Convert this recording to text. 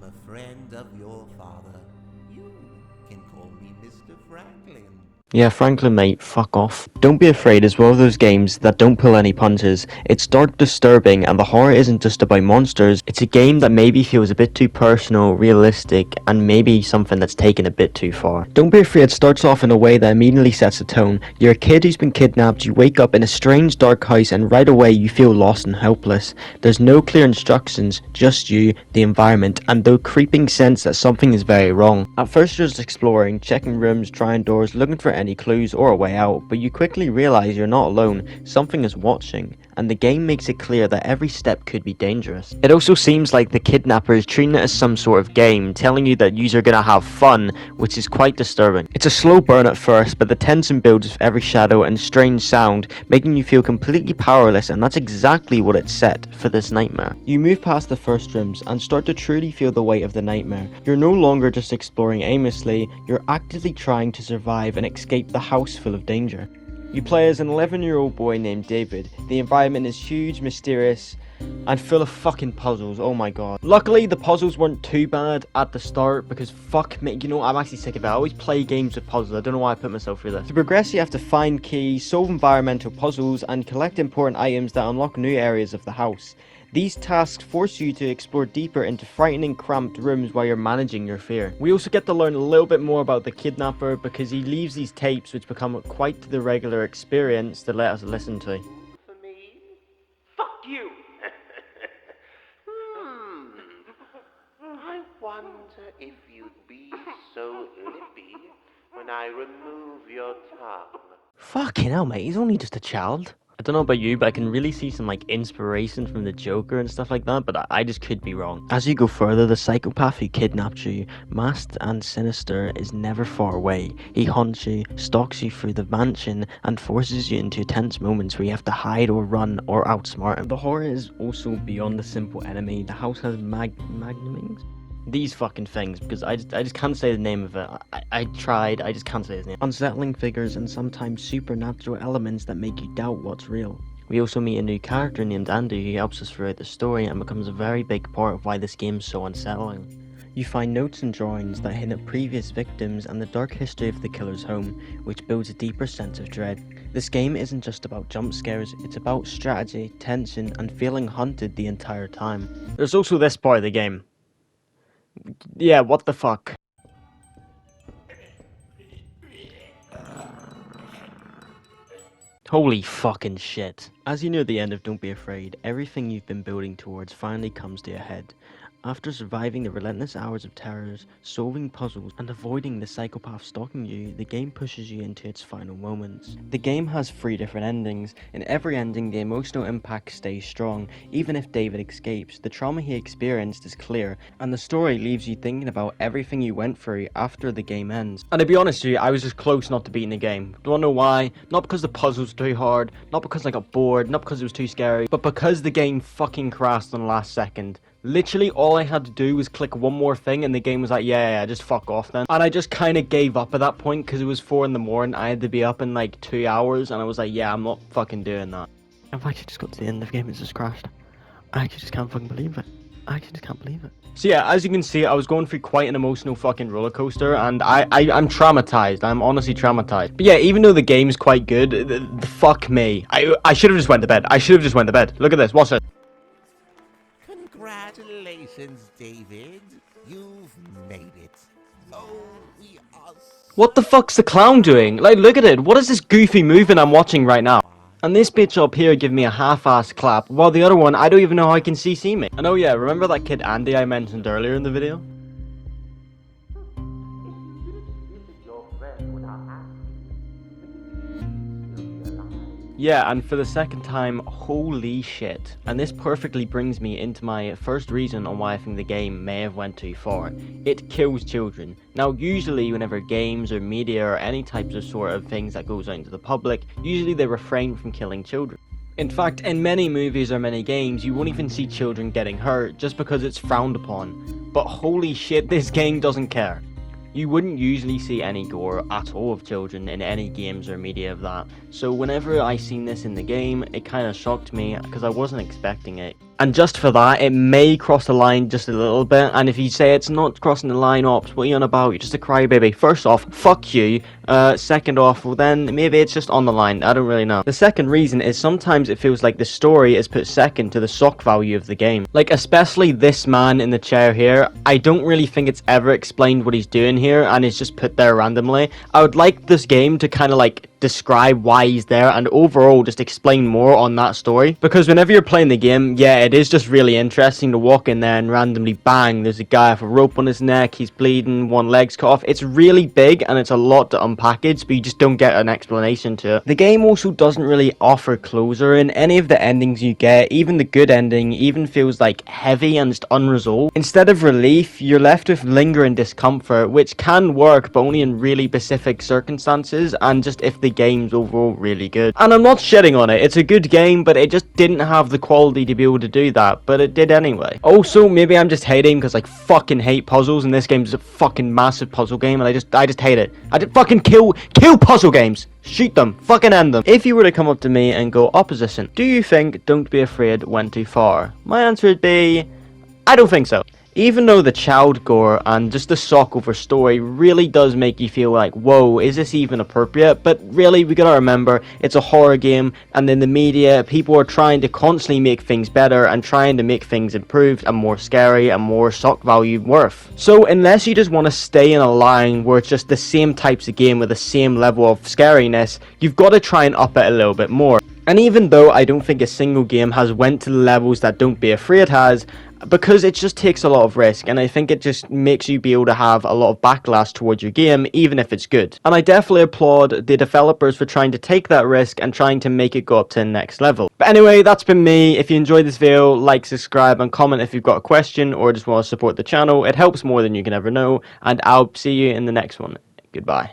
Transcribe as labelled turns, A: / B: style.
A: am a friend of your father. You can call me Mr. Franklin.
B: Yeah, Franklin, mate, fuck off. Don't be afraid is one of those games that don't pull any punches. It's dark, disturbing, and the horror isn't just about monsters. It's a game that maybe feels a bit too personal, realistic, and maybe something that's taken a bit too far. Don't be afraid starts off in a way that immediately sets the tone. You're a kid who's been kidnapped, you wake up in a strange dark house, and right away you feel lost and helpless. There's no clear instructions, just you, the environment, and the creeping sense that something is very wrong. At first you're just exploring, checking rooms, trying doors, looking for any clues or a way out, but you quickly realize you're not alone. Something is watching, and the game makes it clear that every step could be dangerous. It also seems like the kidnapper is treating it as some sort of game, telling you that you're gonna have fun, which is quite disturbing. It's a slow burn at first, but the tension builds with every shadow and strange sound, making you feel completely powerless, and that's exactly what it's set for this nightmare. You move past the first rooms and start to truly feel the weight of the nightmare. You're no longer just exploring aimlessly, you're actively trying to survive and escape the house full of danger. You play as an 11-year-old boy named David. The environment is huge, mysterious, and full of fucking puzzles. Oh my god. Luckily, the puzzles weren't too bad at the start, because fuck me, you know, I'm actually sick of it. I always play games with puzzles. I don't know why I put myself through this. To progress, you have to find keys, solve environmental puzzles, and collect important items that unlock new areas of the house. These tasks force you to explore deeper into frightening, cramped rooms while you're managing your fear. We also get to learn a little bit more about the kidnapper, because he leaves these tapes which become quite the regular experience to let us listen to.
A: For me? Fuck you! I wonder if you'd be so lippy when I remove your tongue.
B: Fucking hell, mate, he's only just a child. I don't know about you, but I can really see some like inspiration from the Joker and stuff like that, but I just could be wrong. As you go further, the psychopath who kidnapped you, masked and sinister, is never far away. He haunts you, stalks you through the mansion, and forces you into tense moments where you have to hide or run or outsmart him. The horror is also beyond the simple enemy. The house has magnumings? These fucking things, because I just can't say the name of it. I tried, I just can't say his name. Unsettling figures and sometimes supernatural elements that make you doubt what's real. We also meet a new character named Andy who helps us throughout the story and becomes a very big part of why this game's so unsettling. You find notes and drawings that hint at previous victims and the dark history of the killer's home, which builds a deeper sense of dread. This game isn't just about jump scares, it's about strategy, tension, and feeling hunted the entire time. There's also this part of the game. Yeah, what the fuck? Holy fucking shit. As you near the end of Don't Be Afraid, everything you've been building towards finally comes to a head. After surviving the relentless hours of terrors, solving puzzles, and avoiding the psychopath stalking you, the game pushes you into its final moments. The game has 3 different endings. In every ending, the emotional impact stays strong. Even if David escapes, the trauma he experienced is clear, and the story leaves you thinking about everything you went through after the game ends. And to be honest with you, I was just close not to beating the game. Don't know why, not because the puzzles were too hard, not because I got bored, not because it was too scary, but because the game fucking crashed on the last second. Literally all I had to do was click one more thing and the game was like, yeah, just fuck off then. And I just kind of gave up at that point because it was 4 in the morning. I had to be up in like 2 hours and I was like, yeah, I'm not fucking doing that. I've actually just got to the end of the game, it's just crashed. I actually just can't fucking believe it. I actually just can't believe it. So yeah, as you can see, I was going through quite an emotional fucking roller coaster, and I'm traumatized. I'm honestly traumatized. But yeah, even though the game's quite good, fuck me. I should have just went to bed. I should have just went to bed. Look at this, watch it.
A: Congratulations, David. You've made it. Oh, we are
B: What the fuck's the clown doing? Like, look at it. What is this goofy movement I'm watching right now? And this bitch up here giving me a half-assed clap, while the other one, I don't even know how I can see me. And oh yeah, remember that kid Andy I mentioned earlier in the video? Yeah, and for the second time, holy shit. And this perfectly brings me into my first reason on why I think the game may have went too far. It kills children. Now, usually whenever games or media or any types of sort of things that goes out into the public, usually they refrain from killing children. In fact, in many movies or many games, you won't even see children getting hurt just because it's frowned upon. But holy shit, this game doesn't care. You wouldn't usually see any gore at all of children in any games or media of that. So whenever I seen this in the game, it kind of shocked me because I wasn't expecting it. And just for that, it may cross the line just a little bit, and if you say it's not crossing the line, Ops, what are you on about? You're just a crybaby. First off, fuck you. Second off, well then, maybe it's just on the line, I don't really know. The second reason is sometimes it feels like the story is put second to the shock value of the game. Like, especially this man in the chair here, I don't really think it's ever explained what he's doing here, and it's just put there randomly. I would like this game to kind of like describe why he's there and overall just explain more on that story, because whenever you're playing the game, yeah, it is just really interesting to walk in there and randomly bang, there's a guy with a rope on his neck, he's bleeding, one leg's cut off. It's really big and it's a lot to unpackage, but you just don't get an explanation to it. The game also doesn't really offer closure in any of the endings you get. Even the good ending even feels like heavy and just unresolved. Instead of relief, you're left with lingering discomfort, which can work but only in really specific circumstances and just if the game's overall really good. And I'm not shitting on it, it's a good game, but it just didn't have the quality to be able to do that, but it did anyway. Also, maybe I'm just hating because I fucking hate puzzles, and this game's a fucking massive puzzle game, and I just hate it. I just fucking kill puzzle games. Shoot them, fucking end them. If you were to come up to me and go, opposition, do you think Don't Be Afraid went too far? My answer would be, I don't think so. Even though the child gore and just the shock over story really does make you feel like, whoa, is this even appropriate? But really, we gotta remember, it's a horror game, and in the media, people are trying to constantly make things better and trying to make things improved and more scary and more shock value worth. So unless you just want to stay in a line where it's just the same types of game with the same level of scariness, you've got to try and up it a little bit more. And even though I don't think a single game has went to the levels that Don't Be Afraid has, because it just takes a lot of risk, and I think it just makes you be able to have a lot of backlash towards your game, even if it's good. And I definitely applaud the developers for trying to take that risk and trying to make it go up to the next level. But anyway, that's been me. If you enjoyed this video, like, subscribe, and comment if you've got a question or just want to support the channel. It helps more than you can ever know, and I'll see you in the next one. Goodbye.